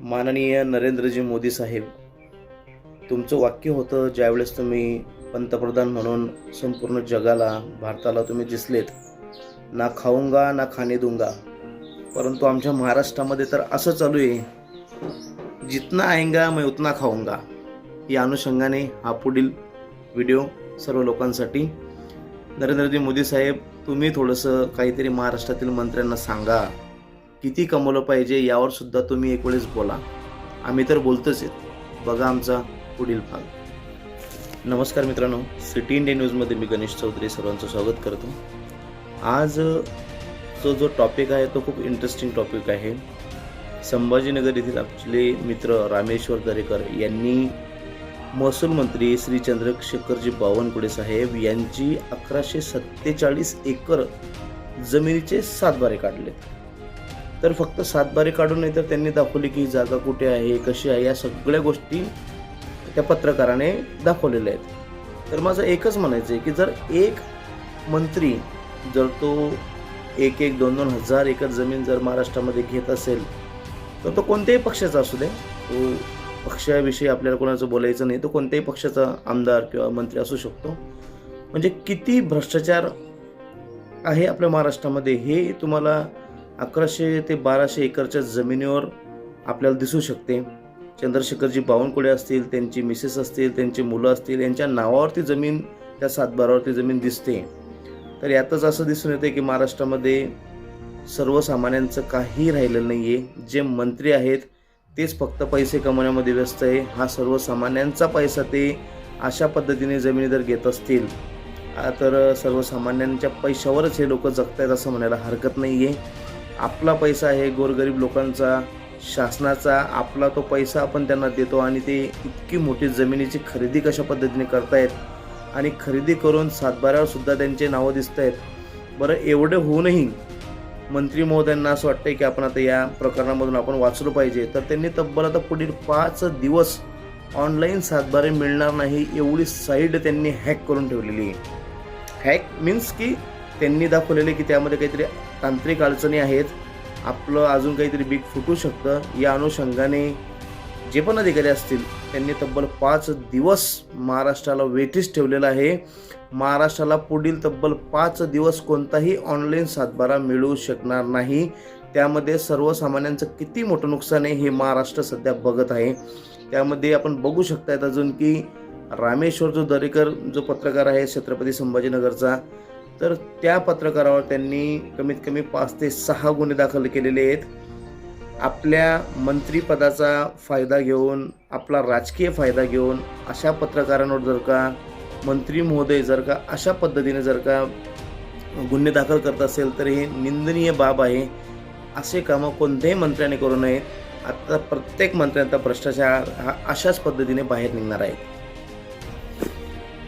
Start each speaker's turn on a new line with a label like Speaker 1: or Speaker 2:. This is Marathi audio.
Speaker 1: माननीय नरेंद्रजी मोदी साहेब, तुमचं वाक्य होतं ज्यावेळेस तुम्ही पंतप्रधान म्हणून संपूर्ण जगाला, भारताला तुम्ही दिसलेत, ना खाऊंगा ना खाने दूंगा. परंतु आमच्या महाराष्ट्रामध्ये तर असं चालू आहे, जितना आएंगा मैं उतना खाऊंगा. या अनुषंगाने हा पुढील व्हिडिओ सर्व लोकांसाठी. नरेंद्रजी मोदी साहेब, तुम्ही थोडंसं काहीतरी महाराष्ट्रातील मंत्र्यांना सांगा, किती कमवलं पाहिजे यावर सुद्धा तुम्ही एक वेळेस बोला. आम्ही तर बोलतोच आहेत. बघा आमचा पुढील भाग. नमस्कार मित्रांनो, सिटी इंडिया न्यूजमध्ये मी गणेश चौधरी सर्वांचं स्वागत करतो. आज जो टॉपिक आहे तो खूप इंटरेस्टिंग टॉपिक आहे. संभाजीनगर येथील आपले मित्र रामेश्वर दरेकर यांनी महसूल मंत्री श्री चंद्रशेखरजी बावनकुळे साहेब यांची 1147 एकर जमिनीचे सातबारे काढले. तर फक्त सातबारे काढून नाही तर त्यांनी दाखवले की जागा कुठे आहे, कशी आहे, या सगळ्या गोष्टी त्या पत्रकाराने दाखवलेल्या आहेत. तर माझं एकच म्हणायचं आहे की जर एक मंत्री जर तो 1-2 हजार एकर जमीन जर महाराष्ट्रामध्ये घेत असेल तर तो कोणत्याही पक्षाचा असू दे, तो पक्षाविषयी आपल्याला कोणाचं बोलायचं नाही, तो कोणत्याही पक्षाचा आमदार किंवा मंत्री असू शकतो. म्हणजे किती भ्रष्टाचार आहे आपल्या महाराष्ट्रामध्ये हे तुम्हाला 1100 ते 1200 एकरच्या जमिनीवर आपल्याला दिसू शकते. चंद्रशेखरजी बावनकुळे असतील, त्यांची मिसेस असतील, त्यांची मुलं असतील, यांच्या नावावरती जमीन, त्या सातबारावरती जमीन दिसते. तर यातच असं दिसून येते की महाराष्ट्रामध्ये सर्वसामान्यांचं काही राहिलेलं नाही आहे. जे मंत्री आहेत तेच फक्त पैसे कमवण्यामध्ये व्यस्त आहे. हा सर्वसामान्यांचा पैसा ते अशा पद्धतीने जमिनी जर घेत असतील तर सर्वसामान्यांच्या पैशावरच हे लोक जगत आहेत असं म्हणायला हरकत नाही आहे. आपला पैसा आहे, गोरगरीब लोकांचा, शासनाचा, आपला तो पैसा आपण त्यांना देतो आणि ते इतकी मोठी जमिनीची खरेदी कशा पद्धतीने करतायत आणि खरेदी करून सातबाऱ्यावर सुद्धा त्यांचे नावं दिसत आहेत. बरं, एवढं होऊनही मंत्री महोदयांना असं वाटतंय की आपण आता या प्रकरणामधून आपण वाचलो पाहिजे. तर त्यांनी तब्बल आता पुढील 5 दिवस ऑनलाईन सातबारे मिळणार नाही एवढी साईड त्यांनी हॅक करून ठेवलेली आहे. हॅक मीन्स की त्यांनी दाखवलेले की त्यामध्ये काहीतरी तांत्रिक अडचणी आहेत, आपलं अजून काहीतरी बीक फुटू शकतं. या अनुषंगाने जे पण अधिकारी असतील त्यांनी तब्बल 5 दिवस महाराष्ट्राला वेठीस ठेवलेलं आहे. महाराष्ट्राला पुढील तब्बल 5 दिवस कोणताही ऑनलाईन सातबारा मिळू शकणार नाही. त्यामध्ये सर्वसामान्यांचं किती मोठं नुकसान आहे हे महाराष्ट्र सध्या बघत आहे. त्यामध्ये आपण बघू शकतायत अजून की रामेश्वर जो दरेकर जो पत्रकार आहे छत्रपती संभाजीनगरचा, तर त्या पत्रकारावर त्यांनी कमीत कमी 5 ते 6 गुन्हे दाखल केलेले आहेत. आपल्या मंत्रीपदाचा फायदा घेऊन, आपला राजकीय फायदा घेऊन अशा पत्रकारांवर जर का मंत्री महोदय जर का अशा पद्धतीने जर का गुन्हे दाखल करत असेल तर हे निंदनीय बाब आहे. असे कामं कोणत्याही मंत्र्याने करू नये. आता प्रत्येक मंत्र्यांचा भ्रष्टाचार हा अशाच पद्धतीने बाहेर निघणार आहे.